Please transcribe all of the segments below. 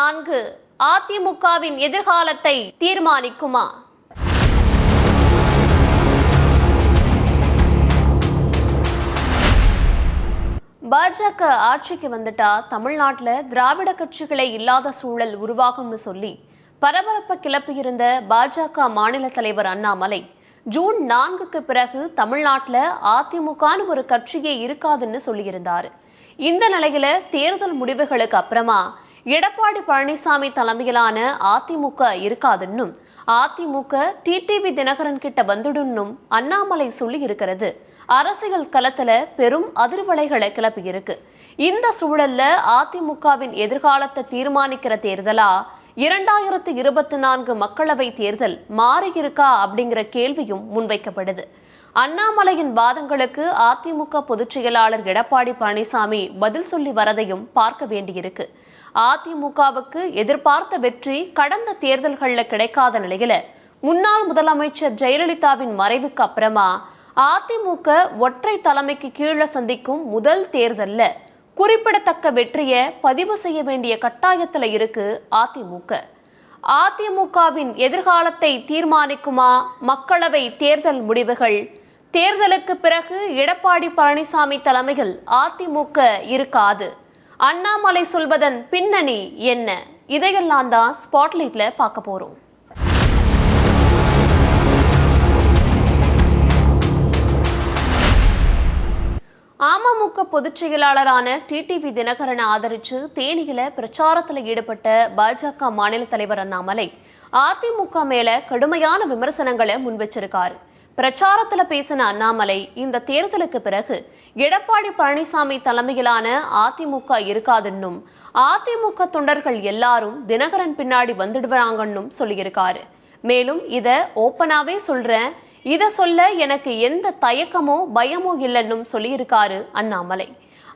4 அதிமுகவின் எதிர்காலத்தை தீர்மானிக்குமா? பாஜக ஆட்சிக்கு வந்துட்டா தமிழ்நாட்டில் திராவிட கட்சிகளே இல்லாத சூழல் உருவாகும்னு சொல்லி பரபரப்பை கிளப்பியிருந்த பாஜக மாநில தலைவர் அண்ணாமலை ஜூன் 4க்கு பிறகு தமிழ்நாட்டில் அதிமுகன்னு ஒரு கட்சியே இருக்காதுன்னு சொல்லியிருந்தாரு. இந்த நிலையில தேர்தல் முடிவுகளுக்கு அப்புறமா எடப்பாடி பழனிசாமி தலைமையிலான அதிமுக இருக்காதுன்னும் அதிமுக டிடிவி தினகரன் கிட்ட வந்துடுன்னும் அண்ணாமலை சொல்லி இருக்கிறது அரசியல் களத்துல பெரும் அதிர்வலைகளை கிளப்பி இருக்கு. இந்த சூழல்ல அதிமுகவின் எதிர்காலத்தை தீர்மானிக்கிற தேர்தலா 2024 மக்களவை தேர்தல் மாறியிருக்கா அப்படிங்கிற கேள்வியும் முன்வைக்கப்படுது. அண்ணாமலையின் வாதங்களுக்கு அதிமுக பொதுச் செயலாளர் எடப்பாடி பழனிசாமி பதில் சொல்லி வரதையும் பார்க்க வேண்டியிருக்கு. அதிமுகவுக்கு எதிர்பார்த்த வெற்றி கடந்த தேர்தல்களில் கிடைக்காத நிலையில முன்னாள் முதலமைச்சர் ஜெயலலிதாவின் மறைவுக்கு அப்புறமா அதிமுக ஒற்றை தலைமைக்கு கீழே சந்திக்கும் முதல் தேர்தல்ல குறிப்பிடத்தக்க வெற்றியை பதிவு செய்ய வேண்டிய கட்டாயத்தில் இருக்கு அதிமுக. அதிமுகவின் எதிர்காலத்தை தீர்மானிக்குமா மக்களவை தேர்தல் முடிவுகள்? தேர்தலுக்கு பிறகு எடப்பாடி பழனிசாமி தலைமையில் அதிமுக இருக்காது. அண்ணாமலை சொல்வதன் பின்னணி என்ன? இதையெல்லாம் தான் ஸ்பாட்லைட்ல பார்க்க போறோம். அமமுக பொதுச் செயலாளரான டிடிவி தினகரனை ஆதரித்து தேனியில பிரச்சாரத்தில் ஈடுபட்ட பாஜக மாநில தலைவர் அண்ணாமலை அதிமுக மேல கடுமையான விமர்சனங்களை முன்வச்சிருக்காரு. பிரச்சாரத்துல பேசின அண்ணாமலை இந்த தேர்தலுக்கு பிறகு எடப்பாடி பழனிசாமி தலைமையிலான அதிமுக இருக்காதுன்னும் அதிமுக தொண்டர்கள் எல்லாரும் தினகரன் பின்னாடி வந்துடுவாங்கன்னும் சொல்லியிருக்காரு. மேலும் இத ஓப்பனாவே சொல்றேன், இதை சொல்ல எனக்கு எந்த தயக்கமோ பயமோ இல்லைன்னும் சொல்லியிருக்காரு அண்ணாமலை.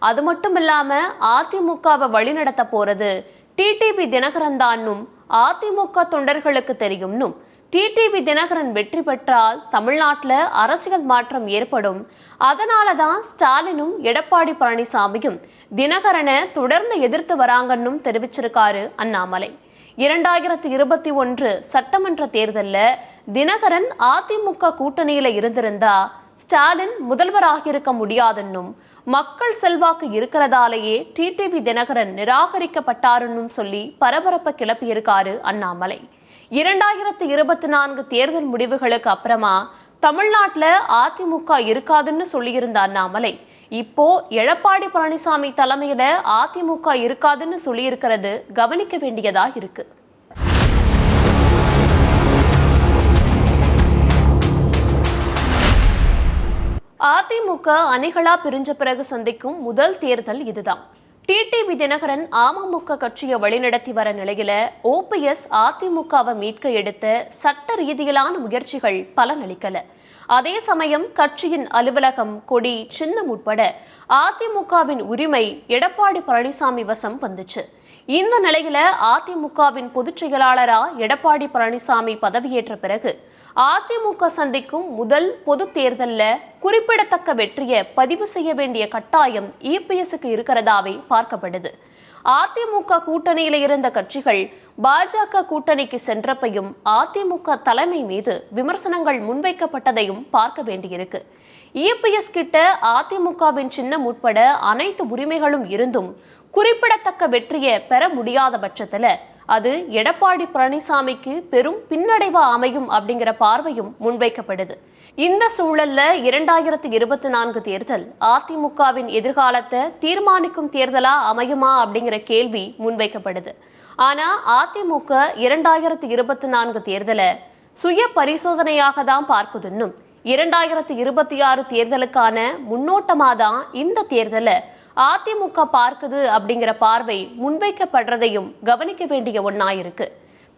அது மட்டும் இல்லாம அதிமுகவை வழிநடத்த போறது டிடிவி தினகரன் தான்னும் அதிமுக தொண்டர்களுக்கு தெரியும்னும் டிடிவி தினகரன் வெற்றி பெற்றால் தமிழ்நாட்டில் அரசியல் மாற்றம் ஏற்படும், அதனாலதான் ஸ்டாலினும் எடப்பாடி பழனிசாமியும் தினகரனை தொடர்ந்து எதிர்த்து வராங்கன்னும் தெரிவிச்சிருக்காரு அண்ணாமலை. 2021 சட்டமன்ற தேர்தலில் தினகரன் அதிமுக கூட்டணியில இருந்திருந்தா ஸ்டாலின் முதல்வராக இருக்க முடியாதுன்னும் மக்கள் செல்வாக்கு இருக்கிறதாலேயே டிடிவி தினகரன் நிராகரிக்கப்பட்டாருன்னும் சொல்லி பரபரப்பை கிளப்பியிருக்காரு அண்ணாமலை. 2024 தேர்தல் முடிவுகளுக்கு அப்புறமா தமிழ்நாட்டில் அதிமுக இருக்காதுன்னு சொல்லியிருந்த அண்ணாமலை இப்போ எடப்பாடி பழனிசாமி தலைமையில அதிமுக இருக்காதுன்னு சொல்லியிருக்கிறது கவனிக்க வேண்டியதா இருக்கு. அதிமுக அணிகளா பிரிஞ்ச பிறகு சந்திக்கும் முதல் தேர்தல் இதுதான். டிடிவி தினகரன் அமமுக கட்சியை வழிநடத்தி வர நிலையில ஓபிஎஸ் அதிமுகவை மீட்க எடுத்த சட்ட ரீதியிலான முயற்சிகள் பலனளிக்கல. அதே சமயம் கட்சியின் அலுவலகம், கொடி, சின்னம் உட்பட அதிமுகவின் உரிமை எடப்பாடி பழனிசாமி வசம் வந்துச்சு. இந்த நிலையில அதிமுகவின் பொதுச் செயலாளரா எடப்பாடி பழனிசாமி பதவியேற்ற பிறகு அதிமுக சந்திக்கும் முதல் பொது தேர்தலில் குறிப்பிடத்தக்க வெற்றியை பதிவு செய்ய வேண்டிய கட்டாயம் இபிஎஸ்க்கு இருக்கிறதாவே பார்க்கப்படுது. அதிமுக கூட்டணியில இருந்த கட்சிகள் பாஜக கூட்டணிக்கு சென்றப்பையும் அதிமுக தலைமை மீது விமர்சனங்கள் முன்வைக்கப்பட்டதையும் பார்க்க வேண்டியிருக்கு. இபிஎஸ் கிட்ட அதிமுகவின் சின்னம் உட்பட அனைத்து உரிமைகளும் இருந்தும் குறிப்பிடத்தக்க வெற்றியை பெற முடியாத பட்சத்துல அது எடப்பாடி பழனிசாமிக்கு பெரும் பின்னடைவா அமையும் அப்படிங்கிற பார்வையும் முன்வைக்கப்படுது. இந்த சூழல்ல 2024 தேர்தல் அதிமுகவின் எதிர்காலத்தை தீர்மானிக்கும் தேர்தலா அமையுமா அப்படிங்கிற கேள்வி முன்வைக்கப்படுது. ஆனா அதிமுக 2024 தேர்தலை சுய பரிசோதனையாக தான் பார்க்குதுன்னும் 2026 தேர்தலுக்கான முன்னோட்டமாதான் இந்த தேர்தலை அதிமுக பார்க்குது அப்படிங்கிற பார்வை முன்வைக்கப்படுறதையும் கவனிக்க வேண்டிய ஒன்னாயிருக்கு.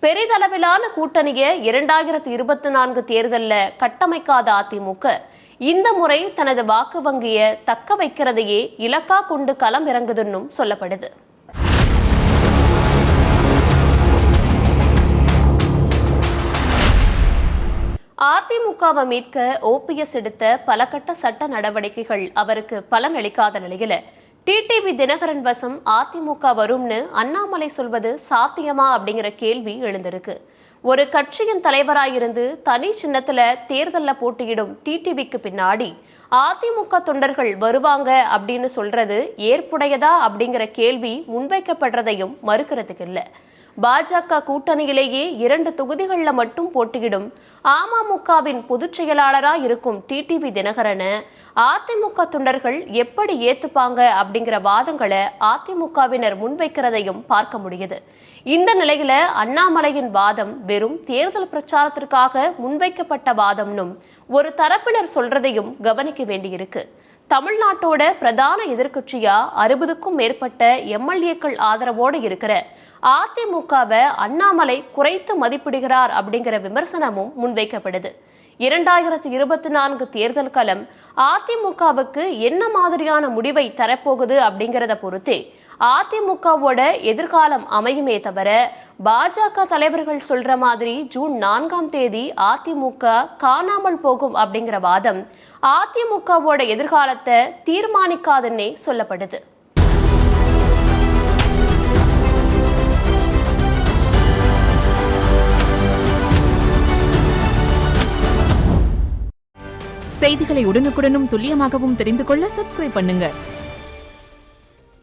பெரிதளவிலான கூட்டணியை 2024 தேர்தலில் கட்டமைக்காத அதிமுக இந்த முறை தனது வாக்கு வங்கியை தக்க வைக்கிறதையே இலக்கா கொண்டு களம் இறங்குதுன்னும் சொல்லப்படுது. அதிமுகவை மீட்க ஓபிஎஸ் எடுத்த பல கட்ட சட்ட நடவடிக்கைகள் அவருக்கு பலனளிக்காத நிலையில டிடிவி தினகரன் வசம் அதிமுக வரும்னு அண்ணாமலை சொல்வது சாத்தியமா அப்படிங்கிற கேள்வி எழுந்திருக்கு. ஒரு கட்சியின் தலைவராயிருந்து தனி சின்னத்துல தேர்தலில் போட்டியிடும் டிடிவிக்கு பின்னாடி அதிமுக தொண்டர்கள் வருவாங்க அப்படின்னு சொல்றது ஏற்புடையதா அப்படிங்கிற கேள்வி முன்வைக்கப்படுறதையும் மறுக்கிறதுக்கு இல்லை. பாஜக கூட்டணியிலேயே 2 தொகுதிகளில் மட்டும் போட்டியிடும் அமமுகவின் பொதுச் செயலாளராக இருக்கும் டிடிவி தினகரனை அதிமுக தொண்டர்கள் எப்படி ஏத்துப்பாங்க அப்படிங்கிற வாதங்களை அதிமுகவினர் முன்வைக்கிறதையும் பார்க்க முடியுது. இந்த நிலையில அண்ணாமலையின் வாதம் வெறும் தேர்தல் பிரச்சாரத்திற்காக முன்வைக்கப்பட்ட வாதம்னும் ஒரு தரப்பினர் சொல்றதையும் கவனிக்க வேண்டியிருக்கு. தமிழ்நாட்டோட பிரதான எதிர்க்கட்சியா 60க்கும் மேற்பட்ட எம்எல்ஏக்கள் ஆதரவோடு இருக்கிற அதிமுகவை அண்ணாமலை குறைத்து மதிப்பிடுகிறார் அப்படிங்கிற விமர்சனமும் முன்வைக்கப்படுது. 2024 தேர்தல் களம் அதிமுகவுக்கு என்ன மாதிரியான முடிவை தரப்போகுது அப்படிங்கிறத பொறுத்தே அதிமுகவோட எதிர்காலம் அமையுமே தவிர பாஜக தலைவர்கள் சொல்ற மாதிரி ஜூன் 4ஆம் தேதி அதிமுக காணாமல் போகும் அப்படிங்கிற வாதம் அதிமுகவோட எதிர்காலத்தை தீர்மானிக்காதுன்னே சொல்லப்படுது. செய்திகளை உடனுக்குடனும் துல்லியமாகவும் தெரிந்து கொள்ள சப்ஸ்கிரைப் பண்ணுங்க.